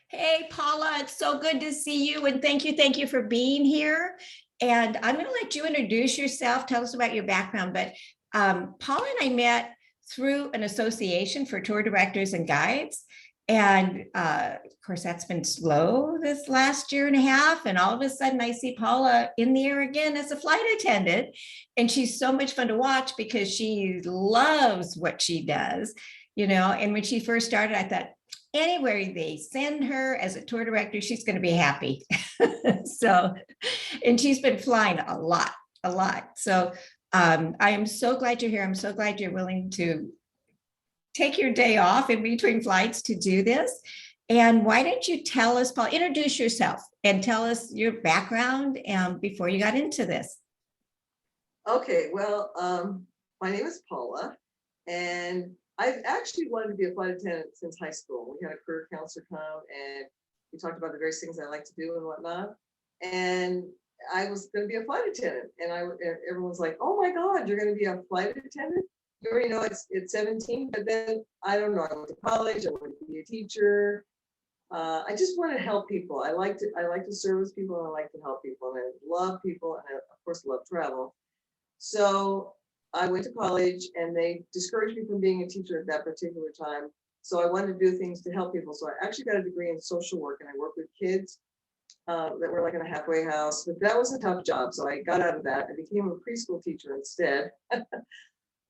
Hey, Paula, it's so good to see you. And thank you for being here. And I'm going to let you introduce yourself, tell us about your background. But Paula and I met through an association for tour directors and guides. And of course, that's been slow this last year and a half. And all of a sudden, I see Paula in the air again as a flight attendant. And she's so much fun to watch because she loves what she does, you know. And when she first started, I thought, anywhere they send her as a tour director, she's going to be happy. So, and she's been flying a lot, a lot. So I am so glad you're here. I'm so glad you're willing to take your day off in between flights to do this. And why don't you tell us, Paul, introduce yourself and tell us your background before you got into this. Okay, well, my name is Paula, and I've actually wanted to be a flight attendant since high school. We had a career counselor come, and we talked about the various things I like to do and whatnot. And I was going to be a flight attendant, and everyone's like, "Oh my God, you're going to be a flight attendant? You already know it's 17." But then I don't know. I went to college. I wanted to be a teacher. I just want to help people. I like to service people, and I like to help people, and I love people, and I, of course, love travel. So I went to college and they discouraged me from being a teacher at that particular time. So I wanted to do things to help people. So I actually got a degree in social work and I worked with kids that were like in a halfway house. But that was a tough job. So I got out of that. I became a preschool teacher instead.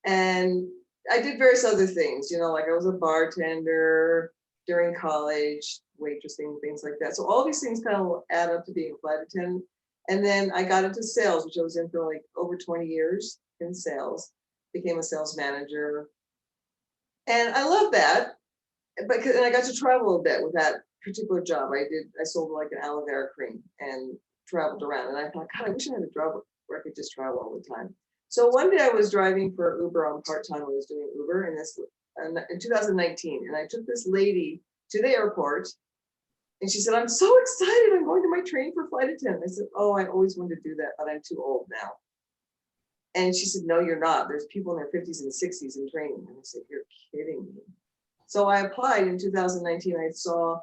And I did various other things, like I was a bartender during college, waitressing, things like that. So all these things kind of add up to being a flight attendant. And then I got into sales, which I was in for like over 20 years in sales, became a sales manager. And I love that. And I got to travel a bit with that particular job. I sold like an aloe vera cream and traveled around. And I thought, God, I wish I had a job where I could just travel all the time. So one day I was driving for Uber on part-time. I was doing Uber in 2019. And I took this lady to the airport. And she said, "I'm so excited. I'm going to my training for flight attendant." I said, "Oh, I always wanted to do that, but I'm too old now." And she said, "No, you're not. There's people in their 50s and 60s in training." And I said, "You're kidding me." So I applied in 2019. I saw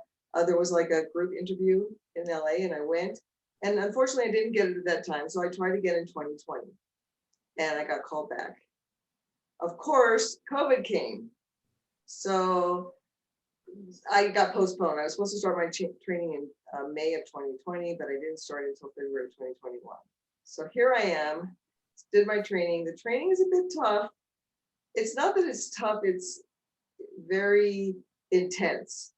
there was like a group interview in LA and I went. And unfortunately, I didn't get it at that time. So I tried again in 2020 and I got called back. Of course, COVID came. So I got postponed. I was supposed to start my training in May of 2020, but I didn't start until February 2021. So here I am, did my training. The training is a bit tough. It's not that it's tough, it's very intense.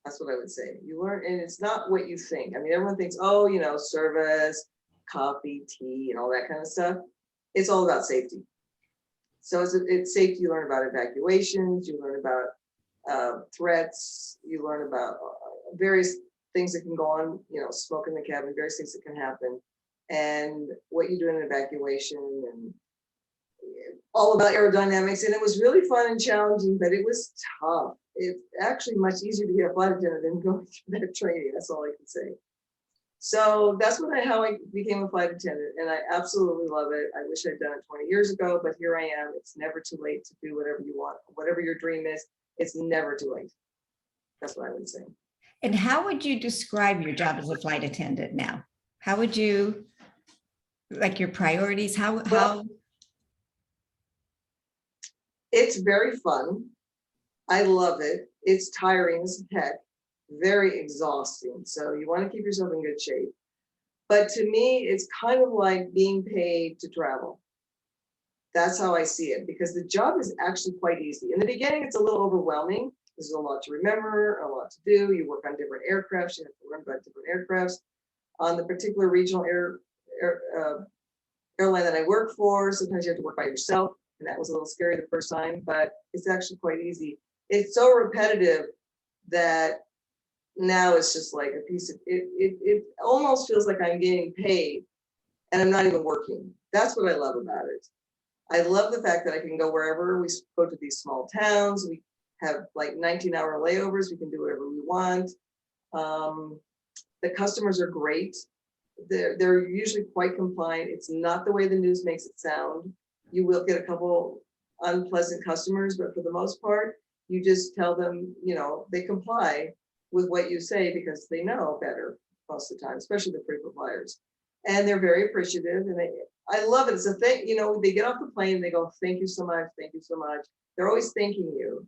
That's what I would say. You learn, and it's not what you think. I mean, everyone thinks, oh, service, coffee, tea, and all that kind of stuff. It's all about safety. So it's safety. You learn about evacuations, you learn about threats, you learn about various things that can go on, smoke in the cabin, various things that can happen, and what you do in an evacuation, and all about aerodynamics. And it was really fun and challenging, but it was tough. It's actually much easier to be a flight attendant than going through that training. That's all I can say. So that's how I became a flight attendant, and I absolutely love it. I wish I'd done it 20 years ago, but here I am. It's never too late to do whatever you want, whatever your dream is. It's never too late. That's what I would say. And how would you describe your job as a flight attendant now? How would you, like your priorities? How? It's very fun. I love it. It's tiring as heck, very exhausting. So you want to keep yourself in good shape. But to me, it's kind of like being paid to travel. That's how I see it, because the job is actually quite easy. In the beginning, it's a little overwhelming. There's a lot to remember, a lot to do. You work on different aircrafts. You have to learn about different aircrafts. On the particular regional airline that I work for, sometimes you have to work by yourself. And that was a little scary the first time, but it's actually quite easy. It's so repetitive that now it's just like a piece of it. It almost feels like I'm getting paid and I'm not even working. That's what I love about it. I love the fact that I can go wherever. We go to these small towns. We have like 19-hour layovers. We can do whatever we want. The customers are great. They're usually quite compliant. It's not the way the news makes it sound. You will get a couple unpleasant customers, but for the most part, you just tell them, they comply. with what you say because they know better most of the time, especially the frequent flyers. And they're very appreciative, and I love it. It's a thing, you know, they get off the plane and they go, thank you so much, thank you so much. They're always thanking you.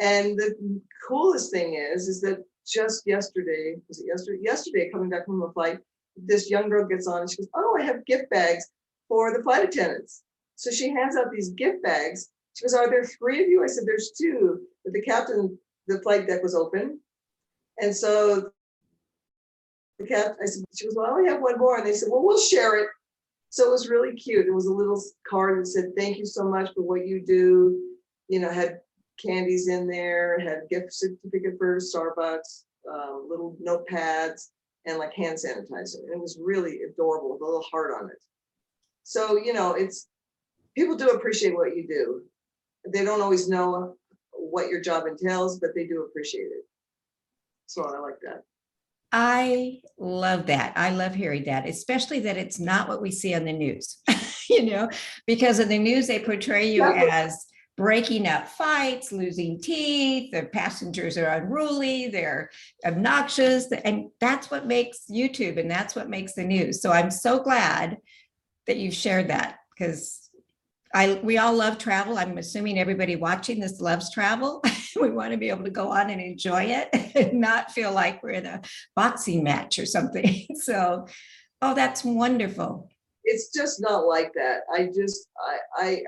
And the coolest thing is that just yesterday, was it yesterday? Yesterday, coming back from a flight, this young girl gets on and she goes, oh, I have gift bags for the flight attendants. So she hands out these gift bags. She goes, are there 3 of you? I said, there's 2. But the captain, the flight deck was open. And so the captain, I said, she goes, well, I only have 1 more. And they said, well, we'll share it. So it was really cute. It was a little card that said, thank you so much for what you do. You know, had candies in there, had gift certificate for Starbucks, little notepads, and like hand sanitizer. And it was really adorable with a little heart on it. So, you know, it's, people do appreciate what you do. They don't always know what your job entails, but they do appreciate it. So I like that. I love that. I love hearing that, especially that it's not what we see on the news, you know, because in the news, they portray you as breaking up fights, losing teeth, the passengers are unruly, they're obnoxious, and that's what makes YouTube and that's what makes the news. So I'm so glad that you've shared that, because we all love travel. I'm assuming everybody watching this loves travel. We want to be able to go on and enjoy it and not feel like we're in a boxing match or something. So, oh, that's wonderful. It's just not like that. I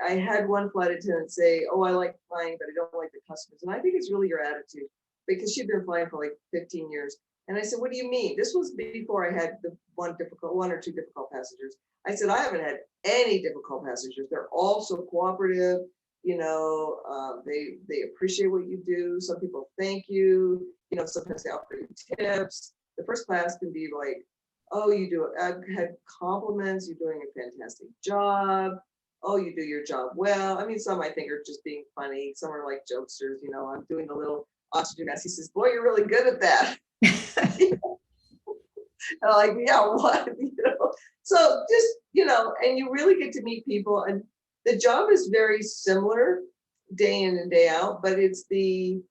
had one flight attendant say, oh, I like flying, but I don't like the customers. And I think it's really your attitude, because she'd been flying for like 15 years. And I said, what do you mean? This was before I had the one or two difficult passengers. I said, I haven't had any difficult passengers. They're all so cooperative. You know, they appreciate what you do. Some people thank you. You know, sometimes they offer you tips. The first class can be like, oh, you do it. I've had compliments. You're doing a fantastic job. Oh, you do your job well. I mean, some I think are just being funny. Some are like jokesters. You know, I'm doing the little oxygen mask. He says, boy, you're really good at that. Like, yeah, what? You know, so just, you know, and you really get to meet people, and the job is very similar day in and day out, but it's the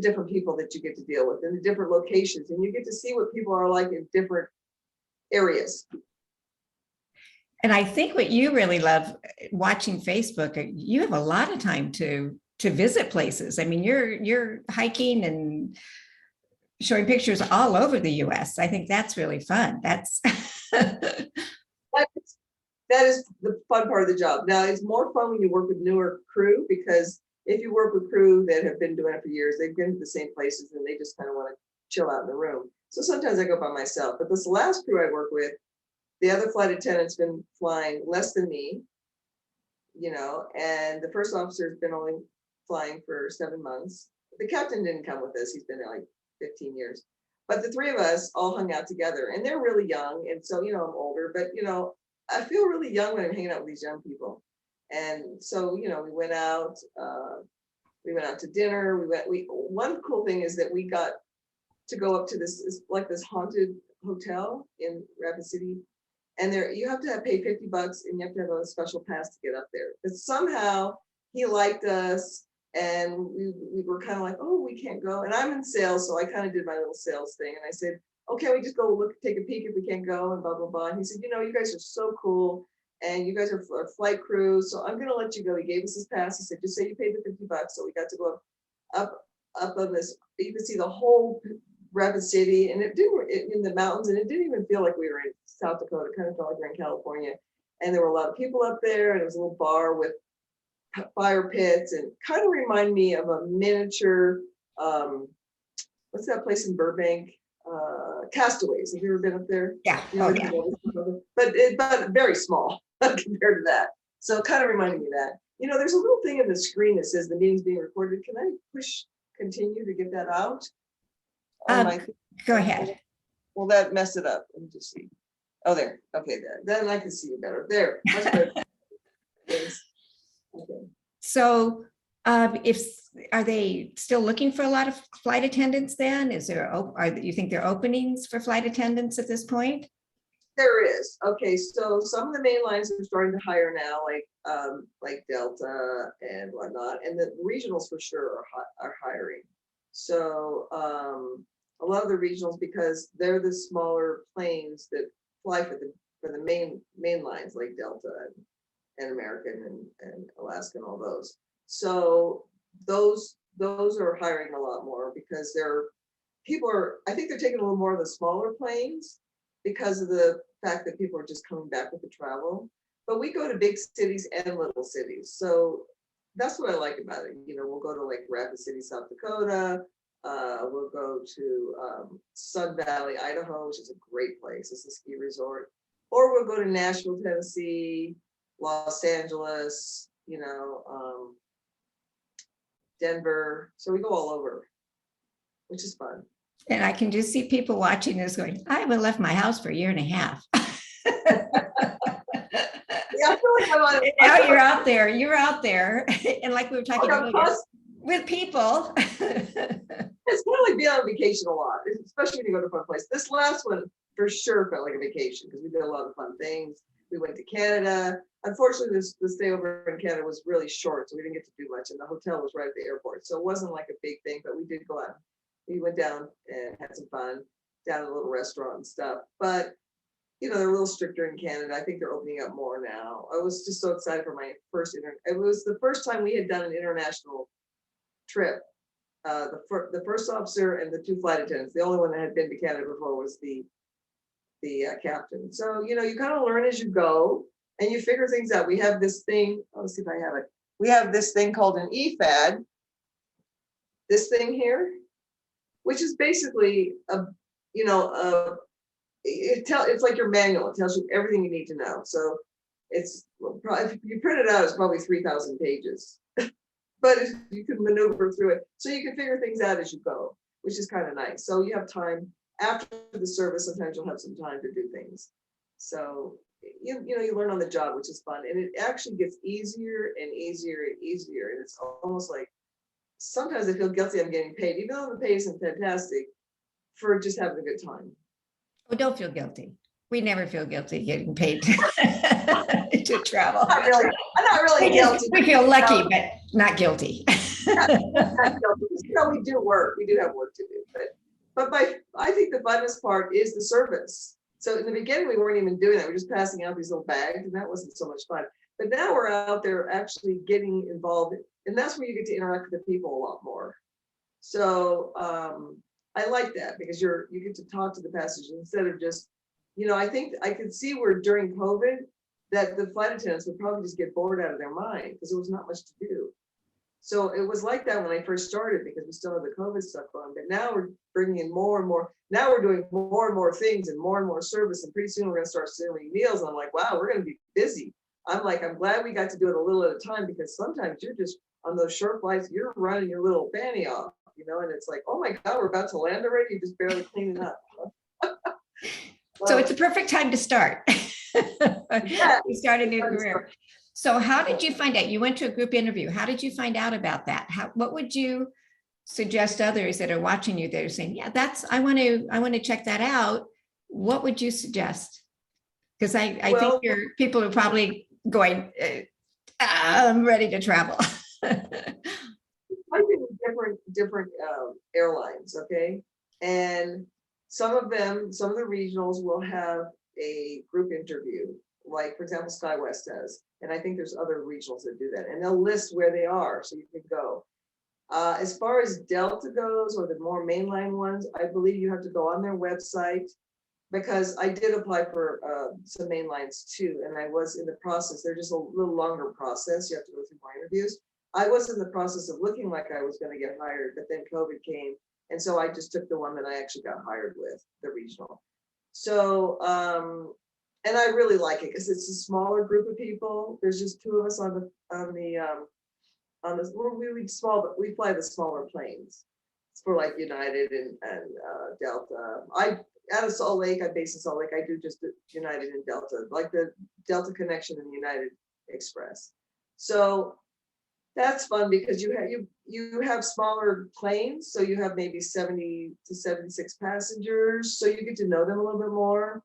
different people that you get to deal with in the different locations, and you get to see what people are like in different areas. And I think what you really love watching Facebook, you have a lot of time to visit places. I mean, you're hiking and showing pictures all over the US. I think that's really fun. That's that is the fun part of the job. Now, it's more fun when you work with newer crew, because if you work with crew that have been doing it for years, they've been to the same places and they just kind of want to chill out in the room. So sometimes I go by myself. But this last crew I work with, the other flight attendant's been flying less than me, you know, and the first officer's been only flying for 7 months. The captain didn't come with us. He's been there like 15 years. But the 3 of us all hung out together, and they're really young. And so, you know, I'm older, but, you know, I feel really young when I'm hanging out with these young people. And so, you know, we went out to dinner. One cool thing is that we got to go up to this haunted hotel in Rapid City. And there you have to pay $50 and you have to have a special pass to get up there. But somehow he liked us, and we were kind of like, oh, we can't go. And I'm in sales, so I kind of did my little sales thing. And I said, okay, we just go take a peek if we can't go, and blah, blah, blah. And he said, you know, you guys are so cool, and you guys are flight crew, so I'm gonna let you go. He gave us his pass. He said, just say you paid the $50. So we got to go up on this. You could see the whole Rapid City, and it didn't in the mountains, and it didn't even feel like we were in South Dakota. It kind of felt like we were in California. And there were a lot of people up there, and it was a little bar with fire pits, and kind of remind me of a miniature, what's that place in Burbank? Castaways. Have you ever been up there? yeah. You know, but very small compared to that. So it kind of reminded me of that. You know, there's a little thing in the screen that says the meeting's being recorded. Can I push continue to get that out? Go ahead. Will that mess it up? Let me just see. Oh, there. Okay, then I can see you better. There. Much better. Okay. So are they still looking for a lot of flight attendants then? You think there are openings for flight attendants at this point? There is. Okay, so some of the main lines are starting to hire now, like Delta and whatnot, and the regionals for sure are hiring. So a lot of the regionals, because they're the smaller planes that fly for the main lines like Delta and American and Alaska and all those. So those are hiring a lot more because I think they're taking a little more of the smaller planes because of the fact that people are just coming back with the travel. But we go to big cities and little cities. So that's what I like about it. You know, we'll go to like Rapid City, South Dakota. We'll go to Sun Valley, Idaho, which is a great place. It's a ski resort. Or we'll go to Nashville, Tennessee, Los Angeles, Denver. So we go all over, which is fun. And I can just see people watching this going, I haven't left my house for a year and a half. Yeah, I feel like Now you're out there. You're out there. And like we were talking earlier, with people. It's kind of like being on vacation a lot, especially when you go to a fun place. This last one for sure felt like a vacation because we did a lot of fun things. We went to Canada. Unfortunately, the stay over in Canada was really short, so we didn't get to do much. And the hotel was right at the airport, so it wasn't like a big thing. But we did go out. We went down and had some fun down at a little restaurant and stuff. But they're a little stricter in Canada. I think they're opening up more now. I was just so excited for my first it was the first time we had done an international trip. The first officer and the two flight attendants. The only one that had been to Canada before was the captain. So you kind of learn as you go and you figure things out. We have this thing. Let's see if I have it. We have this thing called an EFAD. This thing here, which is basically it's like your manual. It tells you everything you need to know. So it's probably, if you print it out, it's probably 3,000 pages. But you can maneuver through it, so you can figure things out as you go, which is kind of nice. So you have time after the service. Sometimes you'll have some time to do things. So you learn on the job, which is fun, and it actually gets easier and easier and easier. And it's almost like sometimes I feel guilty I'm getting paid, even though the pay isn't fantastic, for just having a good time. Oh, don't feel guilty. We never feel guilty getting paid to travel. I'm not really guilty. We feel lucky, but not guilty. Not guilty. We do work. We do have work to do. But I think the funnest part is the service. So in the beginning, we weren't even doing that. We were just passing out these little bags, and that wasn't so much fun. But now we're out there actually getting involved, and that's where you get to interact with the people a lot more. So I like that because you get to talk to the passengers instead of just, I think I could see where during COVID that the flight attendants would probably just get bored out of their mind because there was not much to do. So it was like that when I first started because we still have the COVID stuff going, but now we're bringing in more and more. Now we're doing more and more things and more service. And pretty soon we're going to start serving meals. And I'm like, wow, we're going to be busy. I'm glad we got to do it a little at a time because sometimes you're just on those short flights, you're running your little fanny off. And it's like, oh my God, we're about to land already. You're just barely cleaning up. So it's a perfect time to start. Yeah, you start a new career. So how did you find out? You went to a group interview. How did you find out about that? What would you suggest others that are watching you that are saying, yeah, I want to check that out. What would you suggest? Because I think people are probably going, I'm ready to travel. I think different airlines, okay, and some of the regionals will have a group interview, like for example SkyWest does, and I think there's other regionals that do that, and they'll list where they are so you can go. As far as Delta goes, or the more mainline ones, I believe you have to go on their website, because I did apply for some mainlines too, and I was in the process. They're just a little longer process. You have to go through more interviews. I was in the process of looking like I was going to get hired, but then COVID came. And so I just took the one that I actually got hired with, the regional. So, and I really like it because it's a smaller group of people. There's just two of us on this, we're really small, but we fly the smaller planes. It's for like United and Delta. Out of Salt Lake, I'm based in Salt Lake. I do just United and Delta, like the Delta connection and the United Express. So that's fun because you have smaller planes, so you have maybe 70 to 76 passengers, so you get to know them a little bit more.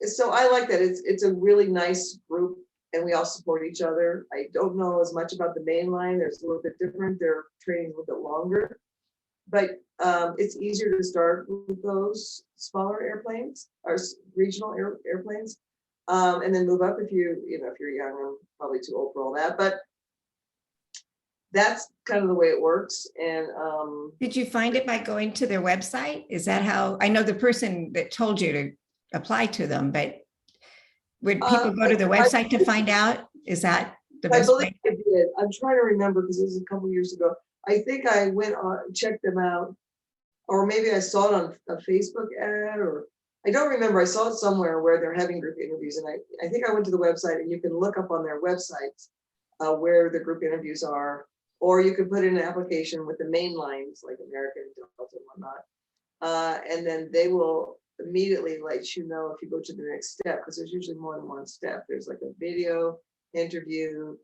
So I like that. It's a really nice group and we all support each other. I don't know as much about the main line. There's a little bit different. Their training's a little bit longer, but it's easier to start with those smaller airplanes or regional airplanes, and then move up if if you're young. I'm probably too old for all that, but that's kind of the way it works. And Did you find it by going to their website? Is that how, I know the person that told you to apply to them, but would people go to the website to find out? Is that the I best believe way? I did. I'm trying to remember because it was a couple years ago. I think I went on, checked them out, or maybe I saw it on a Facebook ad, or I don't remember. I saw it somewhere where they're having group interviews, and I think I went to the website, and you can look up on their websites where the group interviews are, or you can put in an application with the main lines like American, Delta, and whatnot, and then they will immediately let you know if you go to the next step, because there's usually more than one step. There's like a video interview,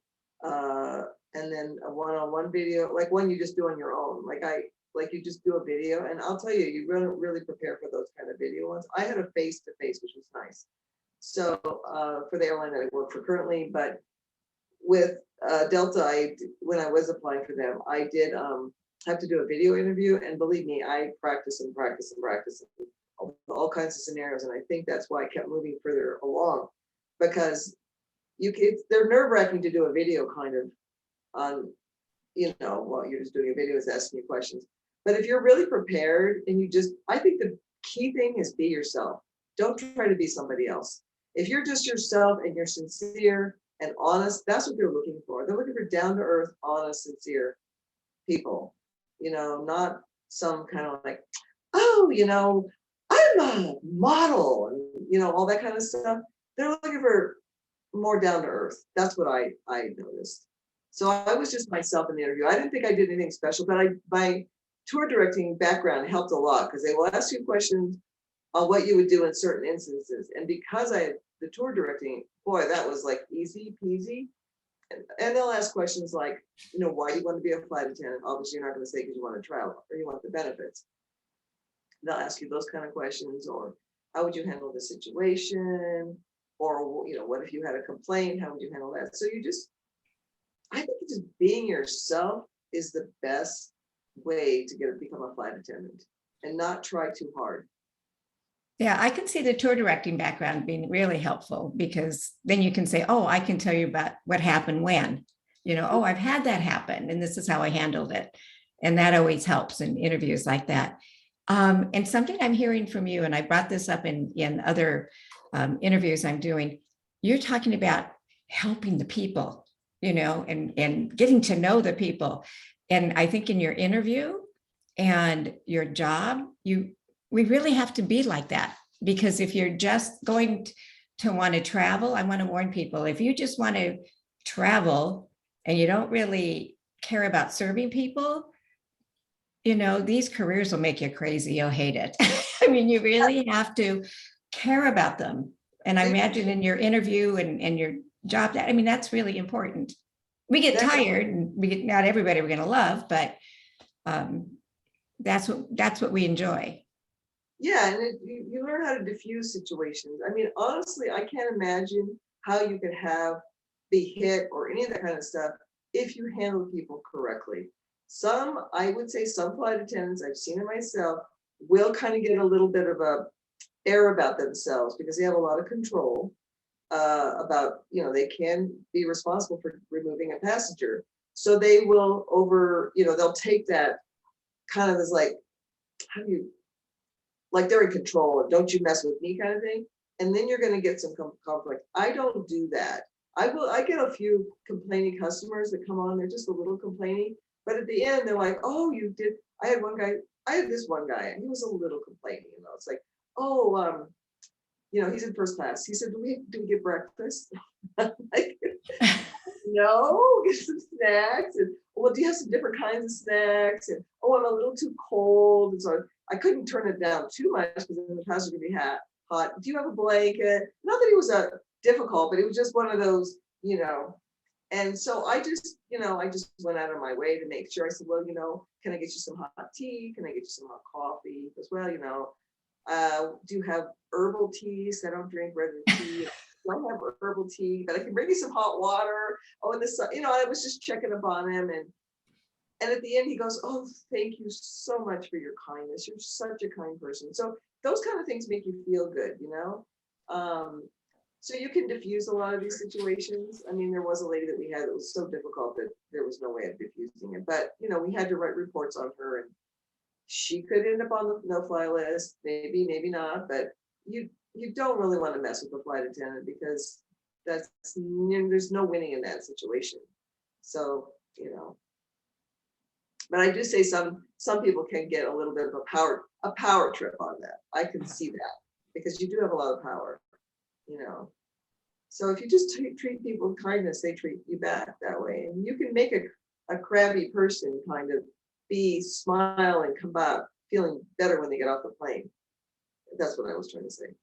and then a one-on-one video, like one you just do on your own. Like you just do a video, and I'll tell you, you really prepare for those kind of video ones. I had a face-to-face, which was nice. So for the airline that I work for currently, but with Delta, when I was applying for them, I did have to do a video interview, and believe me, I practice and practice and practice all kinds of scenarios, and I think that's why I kept moving further along, because they're nerve-wracking to do a video kind of on, while you're just doing a video is asking you questions. But if you're really prepared and I think the key thing is be yourself. Don't try to be somebody else. If you're just yourself and you're sincere and honest, that's what they're looking for. They're looking for down-to-earth, honest, sincere people, not some kind of like, oh, I'm a model and, all that kind of stuff. They're looking for more down to earth. That's what I noticed. So I was just myself in the interview. I didn't think I did anything special, but my tour directing background helped a lot, because they will ask you questions on what you would do in certain instances. And because I had the tour directing, boy, that was like easy peasy. And they'll ask questions like, why do you want to be a flight attendant? Obviously, you're not going to say because you want to travel or you want the benefits. They'll ask you those kind of questions, or how would you handle the situation? Or, what if you had a complaint? How would you handle that? So I think just being yourself is the best way to become a flight attendant, and not try too hard. Yeah, I can see the tour directing background being really helpful, because then you can say, oh, I can tell you about what happened when, oh, I've had that happen and this is how I handled it. And that always helps in interviews like that. And something I'm hearing from you, and I brought this up in other interviews I'm doing, you're talking about helping the people, and getting to know the people. And I think in your interview and your job, we really have to be like that, because if you're just going to want to travel, I want to warn people, if you just want to travel and you don't really care about serving people, these careers will make you crazy. You'll hate it. I mean, you really have to care about them. And I imagine in your interview and your job, that's really important. We get tired, and not everybody we're going to love, but that's what we enjoy. Yeah, and you learn how to diffuse situations. I mean, honestly, I can't imagine how you could be hit or any of that kind of stuff if you handle people correctly. I would say some flight attendants, I've seen it myself, will kind of get a little bit of a air about themselves because they have a lot of control about, they can be responsible for removing a passenger. So they will they'll take that kind of as like, like they're in control, and don't you mess with me kind of thing. And then you're going to get some conflict. I don't do that. I get a few complaining customers that come on, they're just a little complaining, but at the end they're like, oh, you did. I had this one guy, and he was a little complaining, it's like, oh, he's in first class. He said, do we get breakfast? Like, no, get some snacks. And, well, do you have some different kinds of snacks? And, oh, I'm a little too cold. And so I couldn't turn it down too much because then the passenger would be hot. Do you have a blanket? Not that he was difficult, but it was just one of those, And so I just went out of my way to make sure. I said, well, can I get you some hot tea? Can I get you some hot coffee? As well, do you have herbal teas? I don't drink regular tea. don't have herbal tea, but I can bring you some hot water. Oh, and this, I was just checking up on him, and at the end he goes, oh, thank you so much for your kindness. You're such a kind person. So those kind of things make you feel good, So you can diffuse a lot of these situations. I mean, there was a lady that we had that was so difficult that there was no way of diffusing it. But, we had to write reports on her, and she could end up on the no-fly list, maybe not. But you don't really want to mess with the flight attendant, because there's no winning in that situation. So, but I do say some people can get a little bit of a power trip on that. I can see that, because you do have a lot of power, So if you just treat people with kindness, they treat you back that way. And you can make a crabby person kind of smile and come back feeling better when they get off the plane. That's what I was trying to say.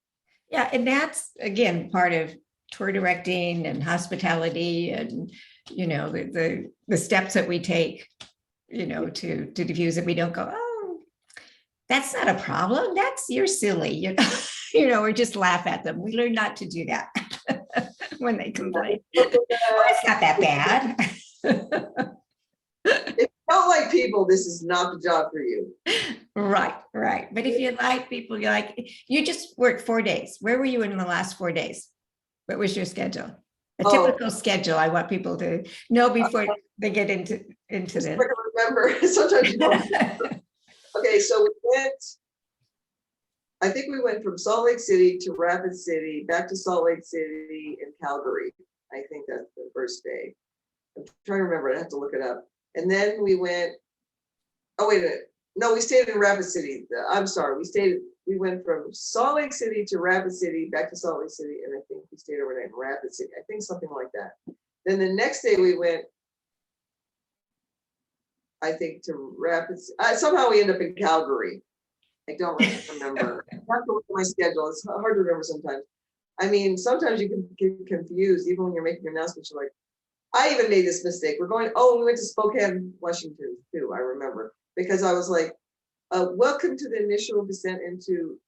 Yeah, and that's, again, part of tour directing and hospitality, and, the steps that we take, to diffuse it. We don't go, oh, that's not a problem. You're silly, or just laugh at them. We learn not to do that when they complain. Oh, it's not that bad. If you don't like people, this is not the job for you. Right. But if you like people, you just worked 4 days. Where were you in the last 4 days? What was your schedule? A typical schedule. I want people to know before they get into this. I can remember. Sometimes you don't. Okay, so I think we went from Salt Lake City to Rapid City, back to Salt Lake City and Calgary. I think that's the first day. I'm trying to remember. I have to look it up. And then we went, oh, wait a minute. No, we stayed in Rapid City. I'm sorry. We went from Salt Lake City to Rapid City, back to Salt Lake City. And I think we stayed overnight in Rapid City. I think something like that. Then the next day we went, I think, to Rapid City. Somehow we end up in Calgary. I don't really remember. I have to look at my schedule. It's hard to remember sometimes. I mean, sometimes you can get confused, even when you're making announcements. You're like, I even made this mistake. We went to Spokane, Washington, too, I remember. Because I was like, welcome to the initial descent into,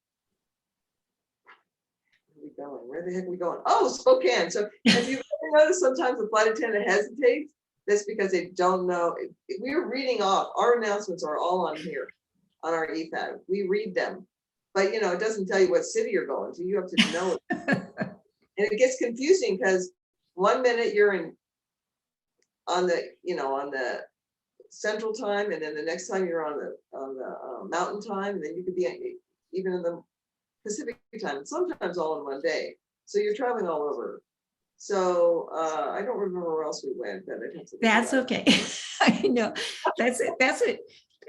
where are we going? Where the heck are we going? Oh, Spokane. So have you ever noticed sometimes the flight attendant hesitates? That's because they don't know. We're reading off. Our announcements are all on here, on our EFAB. We read them. But, it doesn't tell you what city you're going to. You have to know it. And it gets confusing because 1 minute you're on the central time, and then the next time you're on the mountain time, and then you could be even in the Pacific time, sometimes all in one day. So you're traveling all over. So I don't remember where else we went, but that's okay. I know that's it.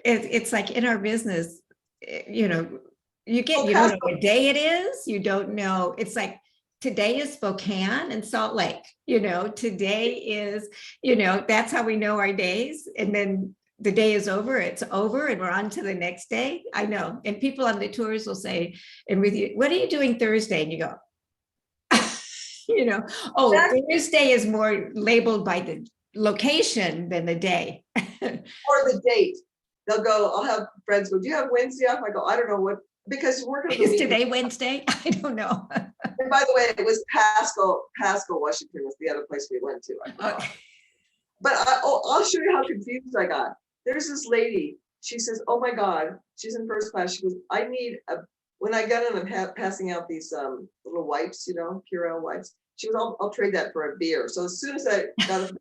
It's like in our business, you don't know what day it is. You don't know. It's like today is Spokane and Salt Lake. Today is, that's how we know our days. And then the day is over, it's over, and we're on to the next day. I know. And people on the tours will say, and with you, what are you doing Thursday? And you go, Thursday is more labeled by the location than the day. Or the date. They'll go, I'll have friends go, do you have Wednesday off? I go, I don't know what, because we're going to Is today Wednesday? I don't know. And by the way, it was Pasco, Washington was the other place we went to. Okay. But I'll show you how confused I got. There's this lady, she says, oh my God, she's in first class. She goes, I need when I got in, I'm passing out these little wipes, Purell wipes. She goes, I'll trade that for a beer. So as soon as I got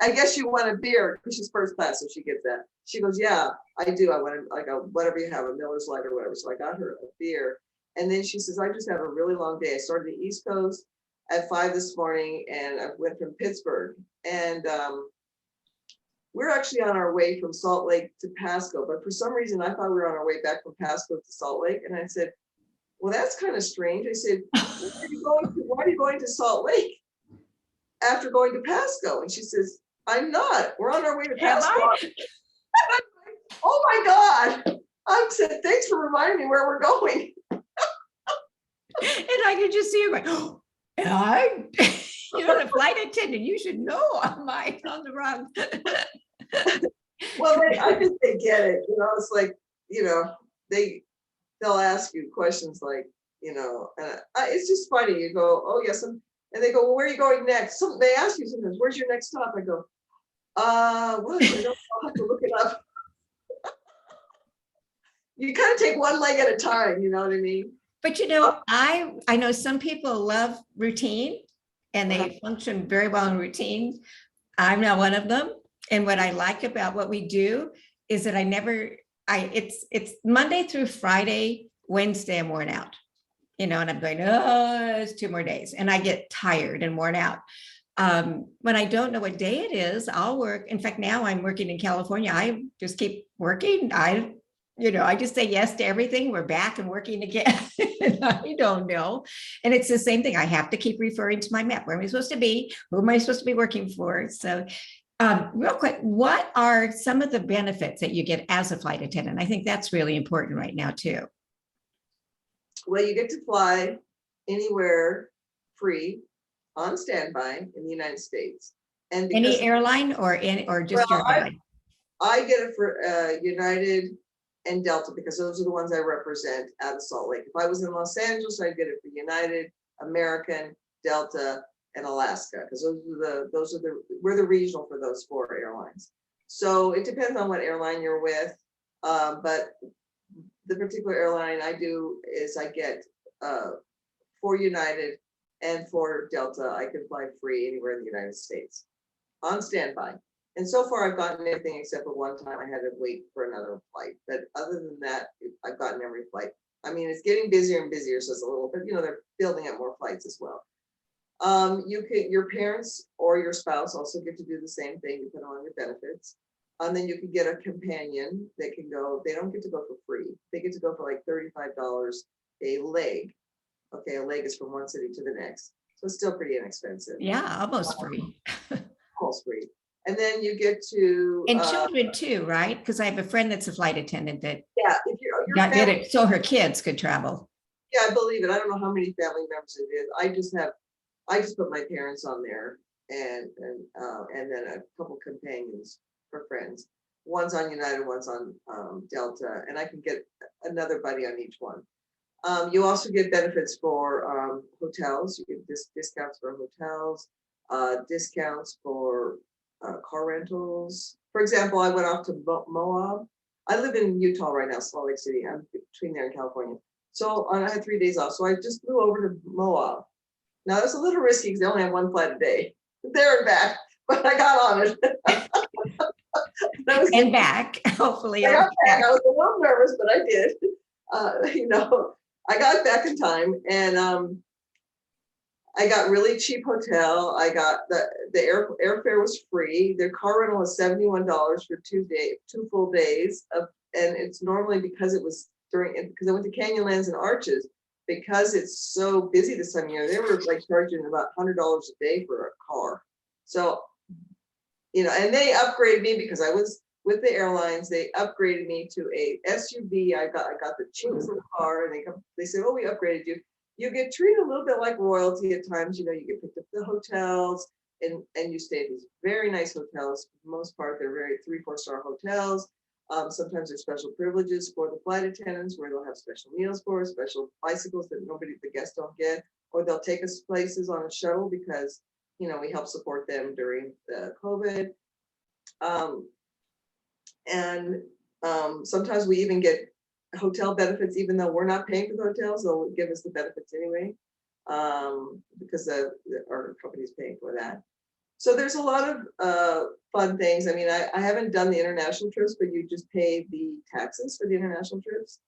I guess you want a beer, because she's first class, so she gets that. She goes, yeah, I do. I want whatever you have, a Miller's Light or whatever. So I got her a beer. And then she says, I just have a really long day. I started the East Coast at 5 this morning, and I went from Pittsburgh. And we're actually on our way from Salt Lake to Pasco. But for some reason, I thought we were on our way back from Pasco to Salt Lake. And I said, well, that's kind of strange. I said, why are you going to Salt Lake after going to Pasco? And she says, I'm not. We're on our way to Pasco. Oh my God. I said, thanks for reminding me where we're going. And I could just see you going, oh, the flight attendant, you should know I'm on the wrong. Well, I think they get it. It's like, they'll ask you questions like, you know, and it's just funny. You go, oh yes, and they go, well, where are you going next? They ask you sometimes, where's your next stop? I go, well, I don't know, I'll have to look it up. You kind of take one leg at a time, you know what I mean? But you know, I know some people love routine and they function very well in routine. I'm not one of them. And what I like about what we do is that it's Monday through Friday, Wednesday, I'm worn out, you know, and I'm going, oh, it's 2 more days. And I get tired and worn out. When I don't know what day it is, I'll work. In fact, now I'm working in California. I just keep working. I just say yes to everything. We're back and working again. I don't know. And it's the same thing. I have to keep referring to my map. Where am I supposed to be? Who am I supposed to be working for? So real quick, what are some of the benefits that you get as a flight attendant? I think that's really important right now too. Well, you get to fly anywhere free on standby in the United States. And any airline or just your airline? I get it for United and Delta because those are the ones I represent out of Salt Lake. If I was in Los Angeles, I'd get it for United, American, Delta, and Alaska because we're the regional for those 4 airlines. So it depends on what airline you're with, but the particular airline I do is I get for United and for Delta, I can fly free anywhere in the United States on standby. And so far I've gotten everything except for one time I had to wait for another flight. But other than that, I've gotten every flight. I mean, it's getting busier and busier, so it's a little bit, they're building up more flights as well. Your parents or your spouse also get to do the same thing, depending on your benefits. And then you can get a companion that can go, they don't get to go for free. They get to go for like $35 a leg. Okay, a leg is from one city to the next. So it's still pretty inexpensive. Yeah, almost free. Almost free. And then you get to and children too, right? Because I have a friend that's a flight attendant that if did it so her kids could travel. Yeah, I believe it. I don't know how many family members it is. I just put my parents on there and then a couple companions for friends. One's on United, one's on Delta, and I can get another buddy on each one. You also get benefits for hotels. You get discounts for hotels, discounts for car rentals. For example, I went off to Moab. I live in Utah right now, Salt Lake City. I'm between there and California. So I had 3 days off. So I just flew over to Moab. Now it was a little risky because they only have 1 flight a day, there and back, but I got on it. And back, hopefully. I got back. I was a little nervous, but I did. I got back in time, and I got really cheap hotel. I got the airfare was free. Their car rental was $71 for 2 full days and it's normally because it was because I went to Canyonlands and Arches, because it's so busy this time of year, they were like charging about $100 a day for a car. So, and they upgraded me because I was with the airlines. They upgraded me to a SUV. I got the cheapest little car, and they said, "Oh, we upgraded you. You get treated a little bit like royalty at times. You get picked up at the hotels, and you stay at these very nice hotels. For the most part, they're very 3-4-star hotels. Sometimes there's special privileges for the flight attendants where they'll have special meals for us, special bicycles that the guests don't get, or they'll take us places on a shuttle because, we help support them during the COVID. Sometimes we even get hotel benefits, even though we're not paying for the hotels, they'll give us the benefits anyway, because our company's paying for that. So there's a lot of fun things. I mean, I haven't done the international trips, but you just pay the taxes for the international trips.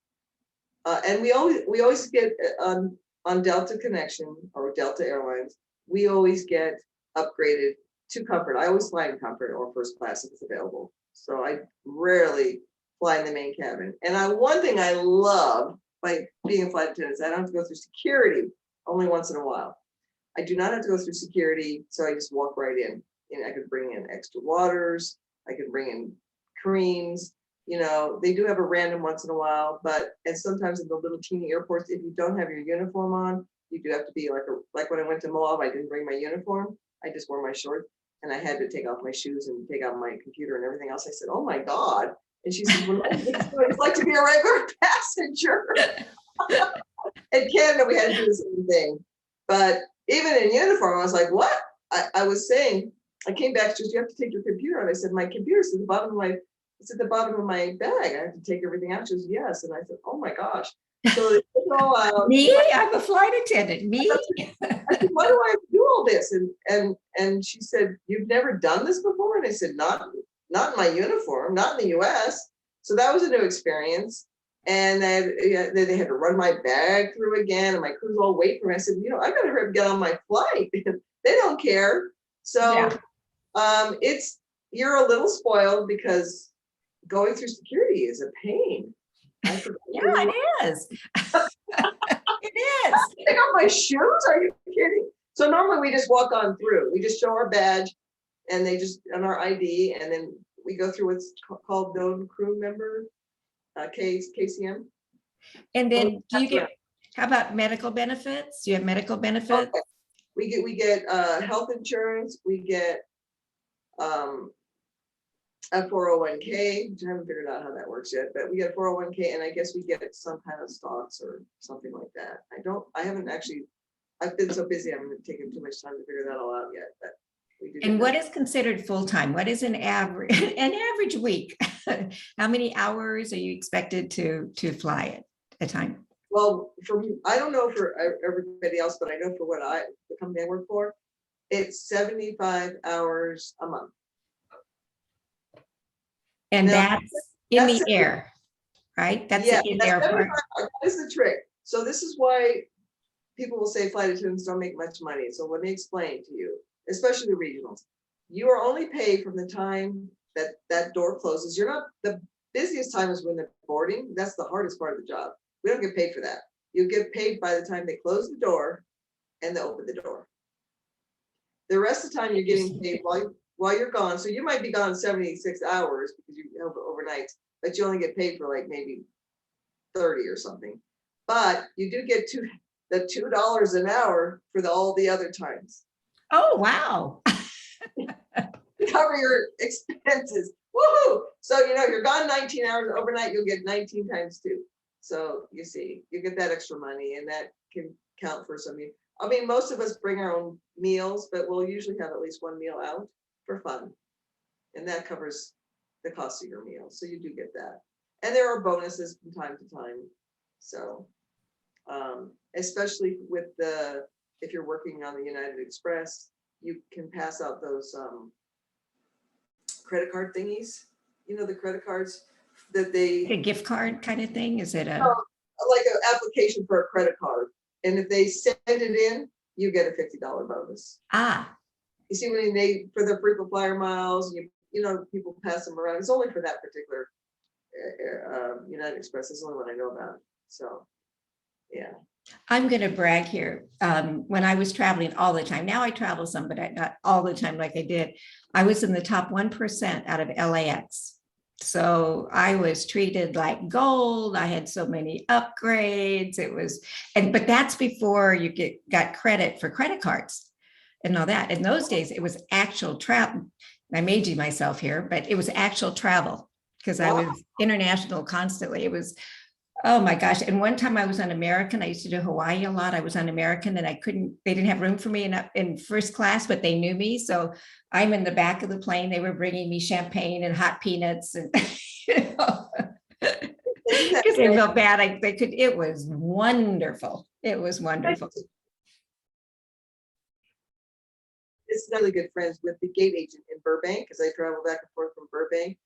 And we always get on Delta Connection or Delta Airlines, we always get upgraded to Comfort. I always fly in Comfort or first class if it's available. So I rarely fly in the main cabin. And one thing I love by being a flight attendant is I don't have to go through security only once in a while. I do not have to go through security, so I just walk right in. I could bring in extra waters. I could bring in creams. They do have a random once in a while, and sometimes in the little teeny airports, if you don't have your uniform on, you do have to be like when I went to Moab, I didn't bring my uniform. I just wore my shorts, and I had to take off my shoes and take out my computer and everything else. I said, "Oh my God." And she said, "Well, it's like to be a regular passenger." In Canada, we had to do the same thing. But even in uniform, I was like, what? I was saying, I came back, she goes, you have to take your computer. And I said, my computer's at the bottom of my, it's at the bottom of my bag. I have to take everything out. She goes, yes. And I said, oh my gosh. So they took it all out. Me, I'm a flight attendant. Me. I said, why do I have to do all this? And she said, you've never done this before? And I said, not in my uniform, not in the US. So that was a new experience. And then they had to run my bag through again, and my crew's all waiting for me. I said, I gotta hurry up and get on my flight. They don't care. So you're a little spoiled because going through security is a pain. Yeah, it is. It is. Take off my shoes? Are you kidding? So normally we just walk on through. We just show our badge and our ID, and then we go through what's called known crew member, KCM. And then do you get, how about medical benefits? Do you have medical benefits? Okay. We get health insurance, we get a 401k, which I haven't figured out how that works yet, but we get 401k, and I guess we get some kind of stocks or something like that. I've been so busy, I haven't taken too much time to figure that all out yet, but we do. And what is considered full-time? What is an average week? How many hours are you expected to fly at a time? Well, I don't know for everybody else, but I know for the company I work for, it's 75 hours a month. And that's in the air, right? That's in the airport. That is the trick. So this is why people will say flight attendants don't make much money. So let me explain to you, especially the regionals. You are only paid from the time that door closes. You're not, the busiest time is when they're boarding. That's the hardest part of the job. We don't get paid for that. You get paid by the time they close the door and they open the door. The rest of the time you're getting paid while you're gone. So you might be gone 76 hours because you have overnights, but you only get paid for like maybe 30 or something. But you do get the $2 an hour for all the other times. Oh, wow. Cover your expenses. Woohoo! So, you're gone 19 hours overnight, you'll get 19 times 2. So you see, you get that extra money, and that can count for some. I mean, most of us bring our own meals, but we'll usually have at least one meal out for fun. And that covers the cost of your meal. So you do get that. And there are bonuses from time to time. So especially with if you're working on the United Express, you can pass out those credit card thingies, the credit cards that a gift card kind of thing. Is it like an application for a credit card? And if they send it in, you get a $50 bonus. You see, when they for the frequent flyer miles, people pass them around. It's only for that particular United Express. It's the only one I know about. So yeah. I'm going to brag here. When I was traveling all the time, now I travel some, but not all the time like I did. I was in the top 1% out of LAX. So I was treated like gold. I had so many upgrades. But that's before you got credit for credit cards and all that. In those days, it was actual travel. I made you myself here, but it was actual travel because I was international constantly. It was, oh my gosh. And one time I was on American. I used to do Hawaii a lot. I was on American and they didn't have room for me in first class, but they knew me. So I'm in the back of the plane. They were bringing me champagne and hot peanuts and, because they felt bad. It was wonderful. It was wonderful. It's really good friends with the gate agent in Burbank because I travel back and forth from Burbank.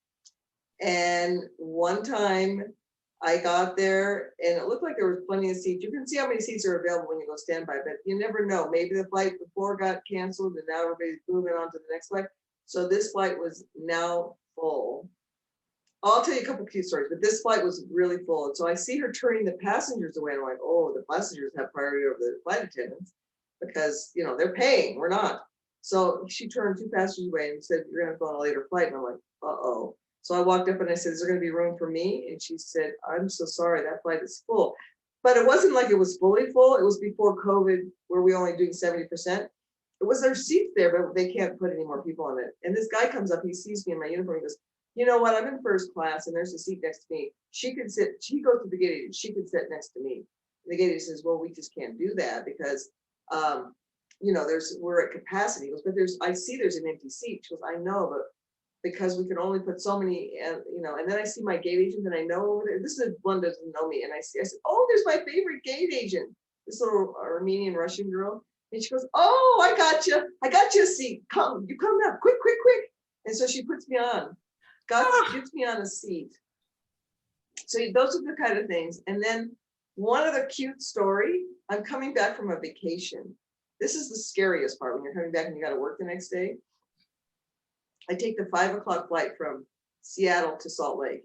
And one time I got there and it looked like there was plenty of seats. You can see how many seats are available when you go standby, but you never know. Maybe the flight before got canceled and now everybody's moving on to the next flight. So this flight was now full. I'll tell you a couple of cute stories, but this flight was really full. And so I see her turning the passengers away. I'm like, oh, the passengers have priority over the flight attendants because, they're paying, we're not. So she turned 2 passengers away and said, you're going to go on a later flight. And I'm like, uh-oh. So I walked up and I said, is there going to be room for me? And she said, I'm so sorry, that flight is full. But it wasn't like it was fully full. It was before COVID, where we only doing 70%. It was their seats there, but they can't put any more people on it. And this guy comes up, he sees me in my uniform, he goes, you know what, I'm in first class and there's a seat next to me. She goes to the gate, she could sit next to me. The gate agent says, well, we just can't do that because, you know, we're at capacity. He goes, but I see there's an empty seat. She goes, I know, but because we can only put so many, you know, and then I see my gate agent and I know over there, this is one that doesn't know me. And I said, oh, there's my favorite gate agent, this little Armenian Russian girl. And she goes, oh, I got you a seat. You come now, quick. And so she puts me on, gets me on a seat. So those are the kind of things. And then one other cute story, I'm coming back from a vacation. This is the scariest part when you're coming back and you got to work the next day. I take the 5 o'clock flight from Seattle to Salt Lake.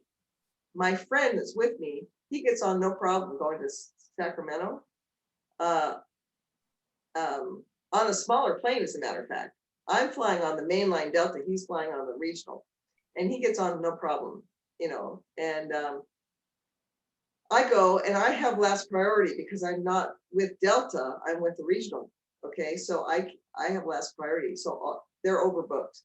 My friend that's with me, he gets on no problem going to Sacramento on a smaller plane, as a matter of fact. I'm flying on the mainline Delta, he's flying on the regional, and he gets on no problem, you know. And I go and I have last priority because I'm not with Delta, I'm with the regional. Okay, so I have last priority, so they're overbooked.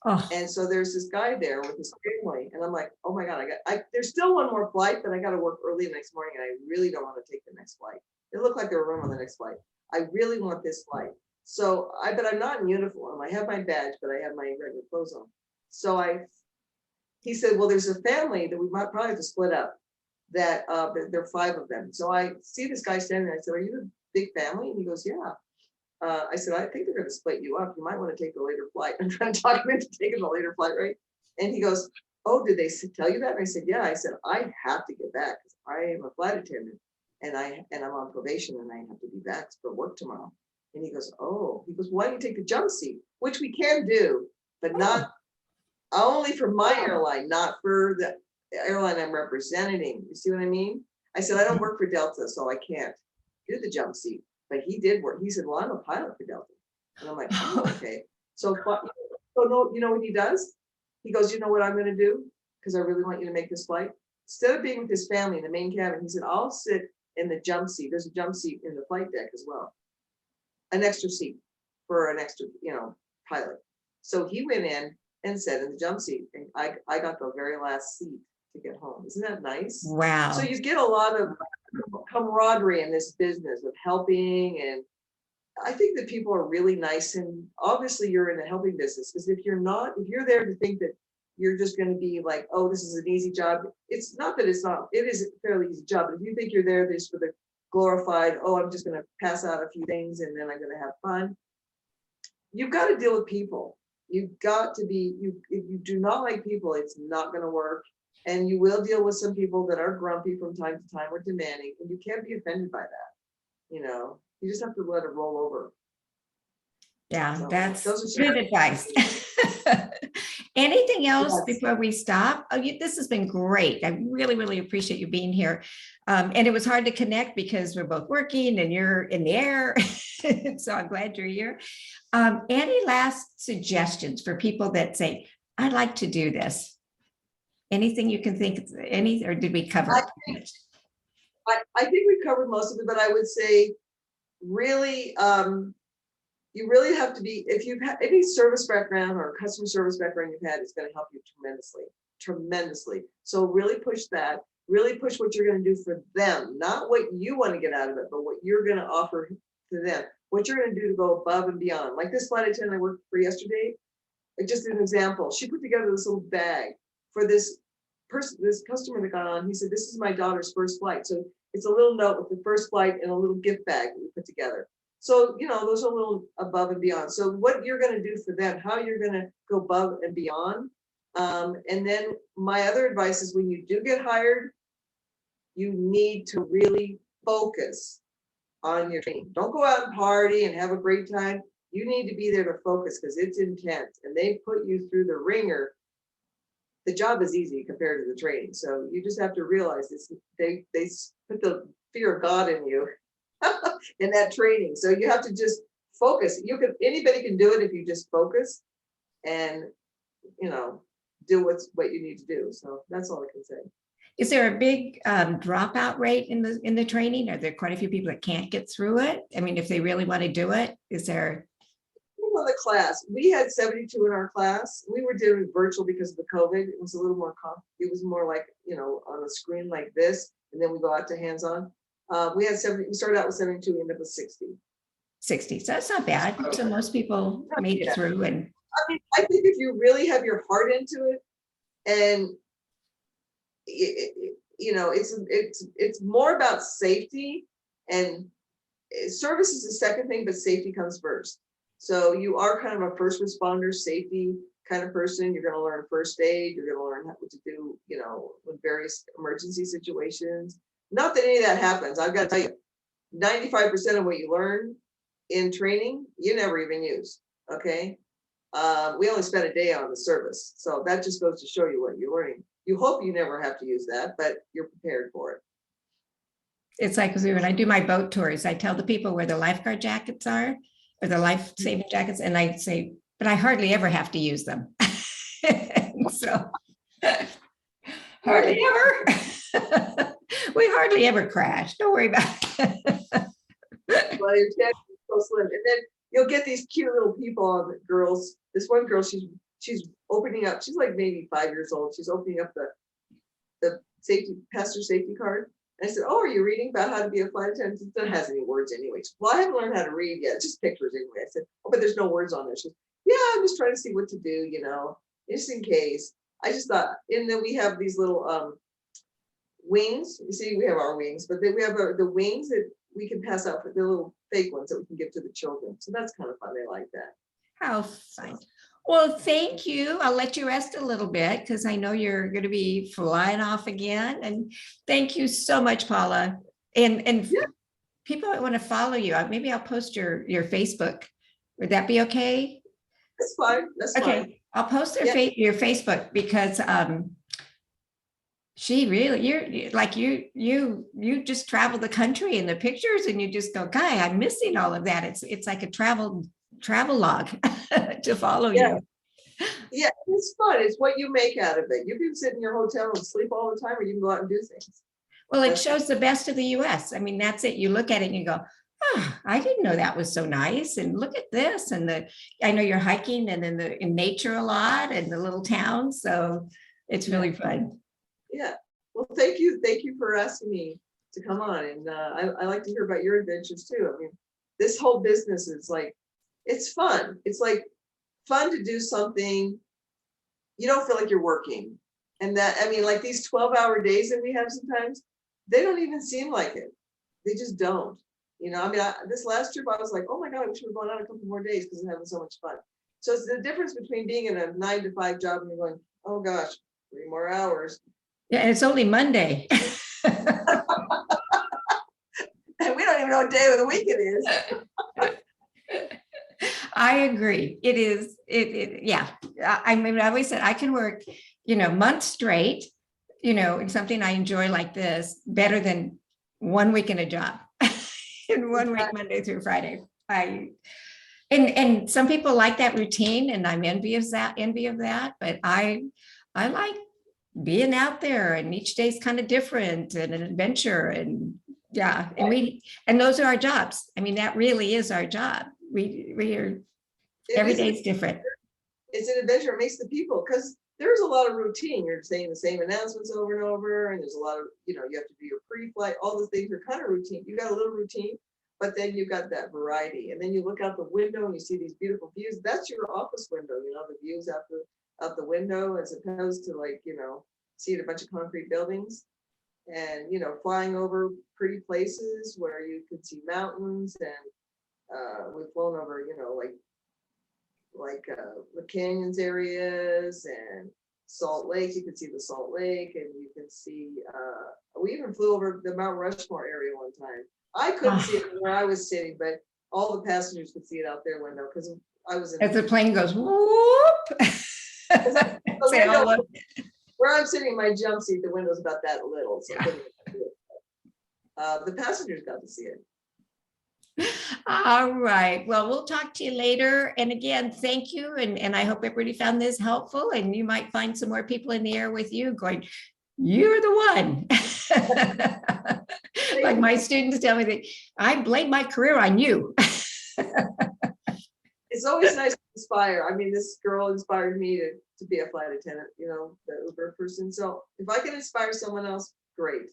Oh. And so there's this guy there with his family, and I'm like, oh my God, there's still one more flight, but I got to work early the next morning, and I really don't want to take the next flight. It looked like there were room on the next flight. I really want this flight. So but I'm not in uniform. I have my badge, but I have my regular clothes on. So he said, well, there's a family that we might probably have to split up. That there are 5 of them. So I see this guy standing there. I said, are you the big family? And he goes, yeah. I said, I think they're going to split you up. You might want to take the later flight. I'm trying to talk him into taking the later flight, right? And he goes, oh, did they tell you that? And I said, yeah. I said, I have to get back because I am a flight attendant and I'm on probation and I have to be back for work tomorrow. And he goes, oh, why don't you take the jump seat? Which we can do, but not only for my airline, not for the airline I'm representing. You see what I mean? I said, I don't work for Delta, so I can't do the jump seat. But he did work. He said, well, I'm a pilot for Delta. And I'm like, oh, okay. So no, you know what he does? He goes, you know what I'm going to do? Because I really want you to make this flight. Instead of being with his family in the main cabin, he said, I'll sit in the jump seat. There's a jump seat in the flight deck as well. An extra seat for an extra, you know, pilot. So he went in and sat in the jump seat. And I got the very last seat to get home. Isn't that nice? Wow. So you get a lot of camaraderie in this business of helping, and I think that people are really nice, and obviously you're in a helping business, because if you're there to think that you're just going to be like, oh, this is an easy job. It's not that it's not, it is a fairly easy job, but if you think you're there just for the glorified, oh, I'm just going to pass out a few things and then I'm going to have fun, you've got to deal with people. You've got to be, if you do not like people, it's not going to work. And you will deal with some people that are grumpy from time to time or demanding, and you can't be offended by that. You know, you just have to let it roll over. Yeah, So, that's those are good advice. Anything else Yes. before we stop? Oh, this has been great. I really, really appreciate you being here. And it was hard to connect because we're both working and you're in the air. So I'm glad you're here. Any last suggestions for people that say, I'd like to do this? Anything you can think, or did we cover it? I think we covered most of it, but I would say really, you really have to be, if you've had any service background or customer service background you've had, it's going to help you tremendously. So really push that, really push what you're going to do for them, not what you want to get out of it, but what you're going to offer to them, what you're going to do to go above and beyond. Like this flight attendant I worked for yesterday, just an example, she put together this little bag for this person, this customer that got on. He said, this is my daughter's first flight. So it's a little note with the first flight and a little gift bag that we put together. So, you know, those are a little above and beyond. So what you're going to do for them, how you're going to go above and beyond. And then my other advice is when you do get hired, you need to really focus on your training. Don't go out and party and have a great time. You need to be there to focus because it's intense and they put you through the ringer. The job is easy compared to the training. So you just have to realize this, they put the fear of God in you in that training. So you have to just focus. Anybody can do it if you just focus and, you know, do what you need to do. So that's all I can say. Is there a big dropout rate in the training? Are there quite a few people that can't get through it? I mean, if they really want to do it, is there? On the class, we had 72 in our class. We were doing virtual because of the COVID. It was a little more it was more like, you know, on a screen like this, and then we go out to hands-on. We started out with 72, we ended up with 60. 60. So that's not bad. So most people made it through. And I mean, I think if you really have your heart into it, and it's more about safety, and service is the second thing, but safety comes first. So you are kind of a first responder, safety kind of person. You're going to learn first aid. You're going to learn what to do, with various emergency situations. Not that any of that happens. I've got to tell you, 95% of what you learn in training, you never even use. Okay. We only spent a day on the service. So that just goes to show you what you're learning. You hope you never have to use that, but you're prepared for it. it's like when I do my boat tours, I tell the people where the lifeguard jackets are, or the life-saving jackets, and I say, but I hardly ever have to use them. So hardly ever. We hardly ever crash. Don't worry about it. Well, your chest is so slim. And then you'll get these cute little people, girls. This one girl, she's opening up, she's like maybe 5 years old. She's opening up the passenger safety card. And I said, "Oh, are you reading about how to be a flight attendant?" It doesn't have any words anyway. She said, "Well, I haven't learned how to read yet, just pictures anyway." I said, "Oh, but there's no words on there." She said, "Yeah, I'm just trying to see what to do, just in case." I just thought, and then we have these little wings. You see, we have our wings, but then we have the wings that we can pass out for the little fake ones that we can give to the children. So that's kind of fun. They like that. How fun. Well, thank you. I'll let you rest a little bit because I know you're going to be flying off again. And thank you so much, Paula. And Yeah. People that want to follow you, maybe I'll post your Facebook. Would that be okay? That's fine. That's Okay. fine. I'll post your Facebook because she really, you're like you just travel the country in the pictures and you just go, "Guy, I'm missing all of that." It's like a travel log to follow you. Yeah, it's fun. It's what you make out of it. You can sit in your hotel and sleep all the time, or you can go out and do things. Well, it shows the best of the US. I mean, that's it. You look at it and you go, "Oh, I didn't know that was so nice." And look at this. And I know you're hiking and in nature a lot and the little towns. So it's really fun. Yeah. Well, thank you. Thank you for asking me to come on. And I like to hear about your adventures too. I mean, this whole business is like, it's fun. It's like fun to do something. You don't feel like you're working. And that, I mean, like these 12-hour days that we have sometimes, they don't even seem like it. They just don't. I mean, this last trip, I was like, "Oh my God, I wish we were going on a couple more days because I'm having so much fun." So it's the difference between being in a 9-to-5 job and you're going, "Oh gosh, 3 more hours." Yeah, and it's only Monday. And we don't even know what day of the week it is. I agree. It is. Yeah. I mean, I always said I can work, months straight, in something I enjoy like this better than 1 week in a job. In 1 week, Monday through Friday. And some people like that routine, and I'm envious of that. But I like being out there, and each day's kind of different and an adventure. And yeah, and those are our jobs. I mean, that really is our job. We are, every day is different. It's an adventure. It makes the people, because there's a lot of routine. You're saying the same announcements over and over, and there's a lot of, you have to do your pre-flight. All the things are kind of routine. You got a little routine, but then you got that variety. And then you look out the window and you see these beautiful views. That's your office window, the views out the window, as opposed to seeing a bunch of concrete buildings and, flying over pretty places where you can see mountains. And we've flown over, the canyons areas and Salt Lake. You can see the Salt Lake, and you can see, we even flew over the Mount Rushmore area one time. I couldn't see it where I was sitting, but all the passengers could see it out their window because I was in. As the plane goes, whoop. Where I'm sitting in my jump seat, the window's about that little. So the passengers got to see it. All right. Well, we'll talk to you later. And again, thank you. And I hope everybody found this helpful, and you might find some more people in the air with you going, "You're the one." Like my students tell me that I blame my career on you. It's always nice to inspire. I mean, this girl inspired me to be a flight attendant, the Uber person. So if I can inspire someone else, great.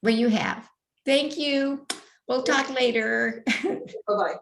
Well, you have. Thank you. We'll talk later. Bye-bye.